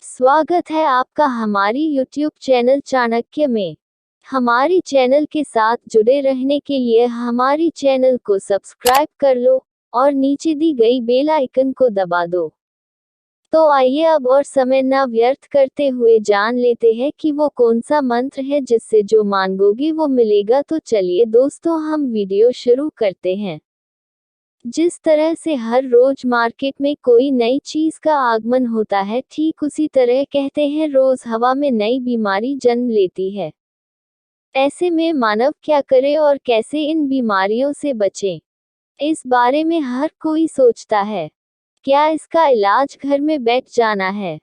स्वागत है आपका हमारी YouTube चैनल चाणक्य में। हमारी चैनल के साथ जुड़े रहने के लिए हमारी चैनल को सब्सक्राइब कर लो और नीचे दी गई बेल आइकन को दबा दो। तो आइए अब और समय न व्यर्थ करते हुए जान लेते हैं कि वो कौन सा मंत्र है जिससे जो मांगोगे वो मिलेगा। तो चलिए दोस्तों, हम वीडियो शुरू करते हैं। जिस तरह से हर रोज मार्केट में कोई नई चीज का आगमन होता है, ठीक उसी तरह कहते हैं रोज हवा में नई बीमारी जन्म लेती है। ऐसे में मानव क्या करे और कैसे इन बीमारियों से बचे, इस बारे में हर कोई सोचता है। क्या इसका इलाज घर में बैठ जाना है?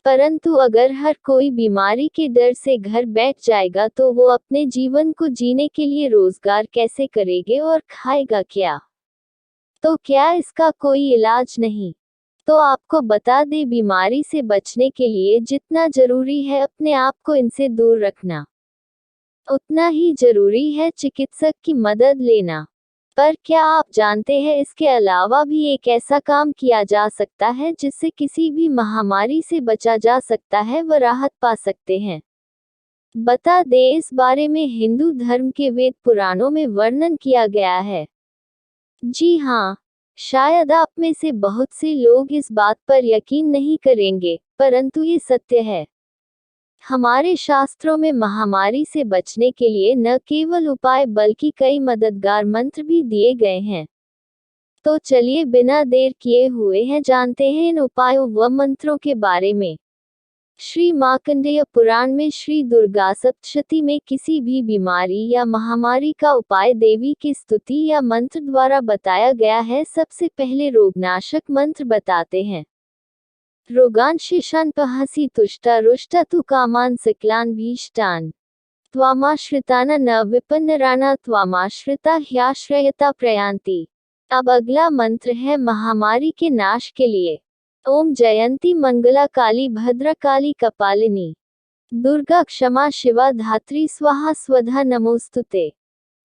परंतु अगर हर कोई बीमारी के डर से घर बैठ जाएगा तो वो अपने जीवन को जीने के लिए रोजगार कैसे करेंगे और खाएगा क्या? तो क्या इसका कोई इलाज नहीं? तो आपको बता दे, बीमारी से बचने के लिए जितना जरूरी है अपने आप को इनसे दूर रखना, उतना ही जरूरी है चिकित्सक की मदद लेना। पर क्या आप जानते हैं इसके अलावा भी एक ऐसा काम किया जा सकता है जिससे किसी भी महामारी से बचा जा सकता है, व राहत पा सकते हैं। बता दे, इस बारे में हिंदू धर्म के वेद पुराणों में वर्णन किया गया है। जी हाँ, शायद आप में से बहुत से लोग इस बात पर यकीन नहीं करेंगे, परंतु ये सत्य है। हमारे शास्त्रों में महामारी से बचने के लिए न केवल उपाय बल्कि कई मददगार मंत्र भी दिए गए हैं। तो चलिए बिना देर किए हुए हैं जानते हैं इन उपायों व मंत्रों के बारे में। श्री मार्कंडेय पुराण में श्री दुर्गा सप्तशती में किसी भी बीमारी या महामारी का उपाय देवी की स्तुति या मंत्र द्वारा बताया गया है। सबसे पहले रोगनाशक मंत्र बताते हैं। रोगान शिशान पहसी तुष्टा रुष्टा तु कामान सिक्लान भीष्टान त्वामाश्रिताना न विपन्नराना त्वामाश्रिता ह्याश्रयता प्रयांति। अब अगला मंत्र है महामारी के नाश के लिए। ओम जयंती मंगला काली भद्रकाली कपालिनी दुर्गा क्षमा शिवा धात्री स्वाहा स्वधा नमोस्तुते।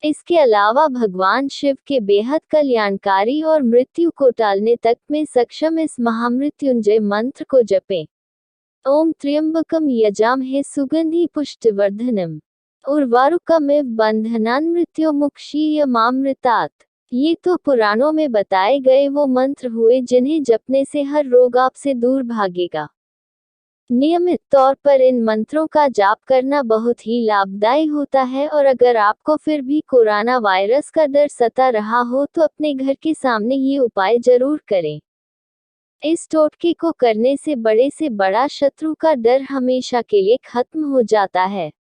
इसके अलावा भगवान शिव के बेहद कल्याणकारी और मृत्यु को टालने तक में सक्षम इस महामृत्युंजय मंत्र को जपें। ओम त्र्यंबकम यजामहे सुगंधि पुष्टिवर्धनम उर्वारुकमिव बंधनान् मृत्युमुक्षीयमामृतात्। ये तो पुराणों में बताए गए वो मंत्र हुए जिन्हें जपने से हर रोग आपसे दूर भागेगा। नियमित तौर पर इन मंत्रों का जाप करना बहुत ही लाभदायी होता है, और अगर आपको फिर भी कोरोना वायरस का डर सता रहा हो तो अपने घर के सामने ये उपाय जरूर करें। इस टोटके को करने से बड़ा शत्रु का डर हमेशा के लिए खत्म हो जाता है।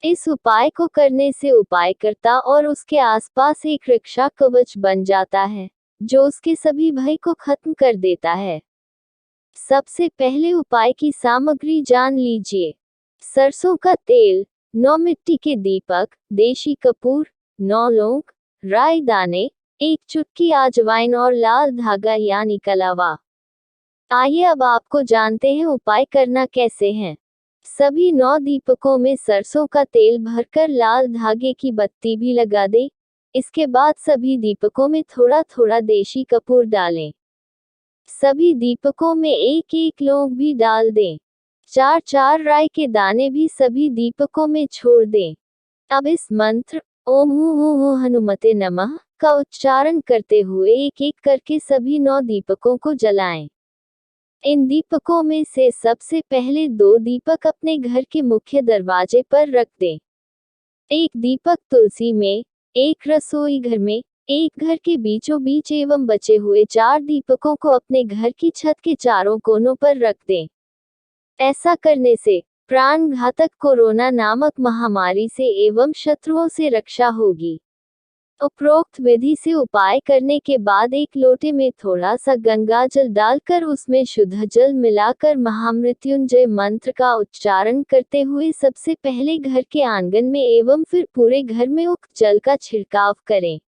इस उपाय को करने से उपायकर्ता और उसके आसपास एक रक्षा कवच बन जाता है, जो उसके सभी भय को खत्म कर देता है। सबसे पहले उपाय की सामग्री जान लीजिए। सरसों का तेल, 9 मिट्टी के दीपक, देशी कपूर, 9 लौंग, राई दाने, 1 चुटकी अजवाइन और लाल धागा यानी कलावा। आइए अब आपको जानते हैं उपाय करना कैसे है। सभी 9 दीपकों में सरसों का तेल भरकर लाल धागे की बत्ती भी लगा दें। इसके बाद सभी दीपकों में थोड़ा थोड़ा देशी कपूर डालें। सभी दीपकों में 1-1 लौंग भी डाल दें। 4-4 राई के दाने भी सभी दीपकों में छोड़ दें। अब इस मंत्र ओम हु हनुमते नमः का उच्चारण करते हुए एक एक करके सभी 9 दीपकों को जलाएं। इन दीपकों में से सबसे पहले 2 दीपक अपने घर के मुख्य दरवाजे पर रख दें। 1 दीपक तुलसी में, 1 रसोई घर में, 1 घर के बीचों बीच एवं बचे हुए 4 दीपकों को अपने घर की छत के चारों कोनों पर रख दें। ऐसा करने से प्राण घातक कोरोना नामक महामारी से एवं शत्रुओं से रक्षा होगी। उपरोक्त विधि से उपाय करने के बाद 1 लोटे में थोड़ा सा गंगा जल डालकर उसमें शुद्ध जल मिलाकर महामृत्युंजय मंत्र का उच्चारण करते हुए सबसे पहले घर के आंगन में एवं फिर पूरे घर में उक्त जल का छिड़काव करें।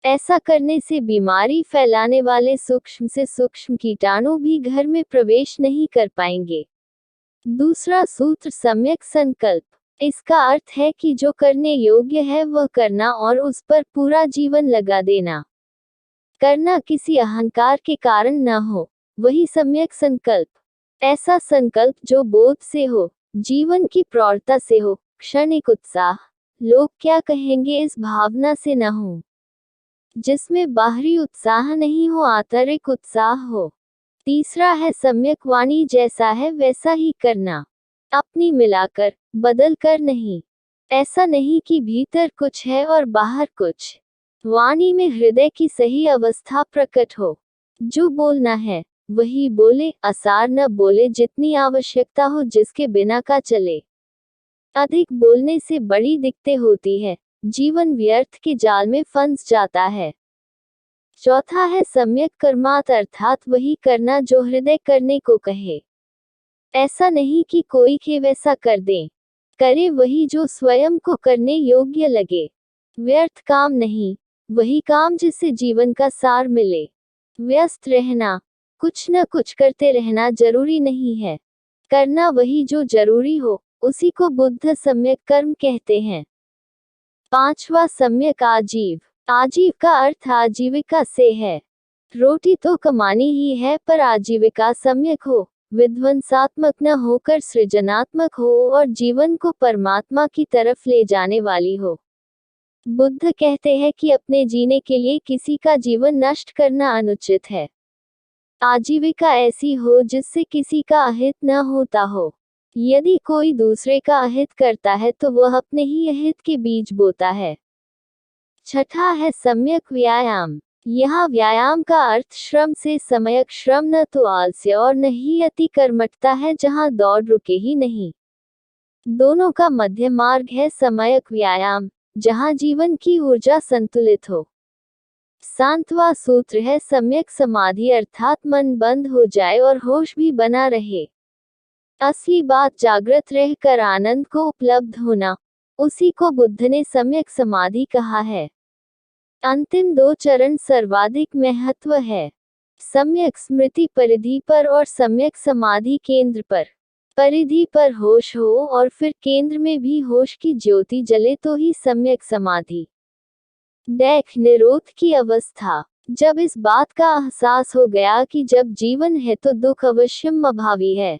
ऐसा करने से बीमारी फैलाने वाले सूक्ष्म से सूक्ष्म कीटाणु भी घर में प्रवेश नहीं कर पाएंगे। दूसरा सूत्र सम्यक संकल्प। इसका अर्थ है कि जो करने योग्य है वह करना और उस पर पूरा जीवन लगा देना। करना किसी अहंकार के कारण न हो, वही सम्यक संकल्प। ऐसा संकल्प जो बोध से हो, जीवन की प्रौढ़ता से हो, क्षणिक उत्साह, लोग क्या कहेंगे इस भावना से न हो, जिसमें बाहरी उत्साह नहीं हो, आंतरिक उत्साह हो। तीसरा है सम्यक वाणी, जैसा है वैसा ही करना, अपनी मिलाकर, बदल कर नहीं। ऐसा नहीं कि भीतर कुछ है और बाहर कुछ। वाणी में हृदय की सही अवस्था प्रकट हो। जो बोलना है वही बोले, असार न बोले, जितनी आवश्यकता हो, जिसके बिना का चले। अधिक बोलने से बड़ी दिक्कतें होती है, जीवन व्यर्थ के जाल में फंस जाता है। चौथा है सम्यक कर्मात, अर्थात वही करना जो हृदय करने को कहे। ऐसा नहीं कि कोई के वैसा कर दे, करे वही जो स्वयं को करने योग्य लगे। व्यर्थ काम नहीं, वही काम जिससे जीवन का सार मिले। व्यस्त रहना, कुछ न कुछ करते रहना जरूरी नहीं है, करना वही जो जरूरी हो, उसी को बुद्ध सम्यक कर्म कहते हैं। पांचवा सम्यक आजीव। आजीव का अर्थ आजीविका से है। रोटी तो कमानी ही है, पर आजीविका सम्यक हो, विध्वंसात्मक न होकर सृजनात्मक हो और जीवन को परमात्मा की तरफ ले जाने वाली हो। बुद्ध कहते हैं कि अपने जीने के लिए किसी का जीवन नष्ट करना अनुचित है। आजीविका ऐसी हो जिससे किसी का अहित न होता हो। यदि कोई दूसरे का अहित करता है तो वह अपने ही अहित के बीज बोता है। छठा है सम्यक व्यायाम। यहाँ व्यायाम का अर्थ श्रम से सम्यक श्रम, न तो आलस्य और न ही अति कर्मठता है जहाँ दौड़ रुके ही नहीं। दोनों का मध्य मार्ग है सम्यक व्यायाम, जहाँ जीवन की ऊर्जा संतुलित हो। सातवां सूत्र है सम्यक समाधि, अर्थात मन बंद हो जाए और होश भी बना रहे। असली बात जागृत रहकर आनंद को उपलब्ध होना, उसी को बुद्ध ने सम्यक समाधि कहा है। अंतिम दो चरण सर्वाधिक महत्व है। सम्यक स्मृति परिधि पर और सम्यक समाधि केंद्र पर। परिधि पर होश हो और फिर केंद्र में भी होश की ज्योति जले तो ही सम्यक समाधि। देख निरोध की अवस्था। जब इस बात का एहसास हो गया कि जब जीवन है तो दुख अवश्यम अभावी है,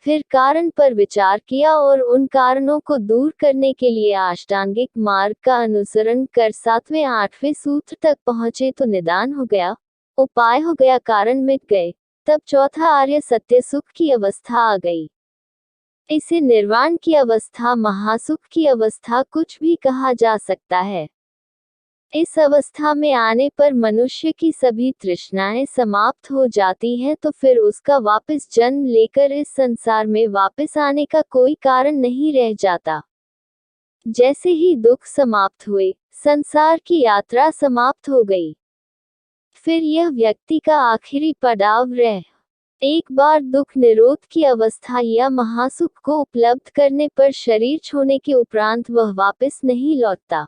फिर कारण पर विचार किया और उन कारणों को दूर करने के लिए अष्टांगिक मार्ग का अनुसरण कर 7वें 8वें सूत्र तक पहुँचे तो निदान हो गया, उपाय हो गया, कारण मिट गए। तब चौथा आर्य सत्य सुख की अवस्था आ गई। इसे निर्वाण की अवस्था, महासुख की अवस्था कुछ भी कहा जा सकता है। इस अवस्था में आने पर मनुष्य की सभी तृष्णाएं समाप्त हो जाती हैं, तो फिर उसका वापस जन्म लेकर इस संसार में वापस आने का कोई कारण नहीं रह जाता। जैसे ही दुख समाप्त हुए, संसार की यात्रा समाप्त हो गई। फिर यह व्यक्ति का आखिरी पड़ाव रह। एक बार दुख निरोध की अवस्था या महासुख को उपलब्ध करने पर शरीर छोड़ने के उपरांत वह वापस नहीं लौटता।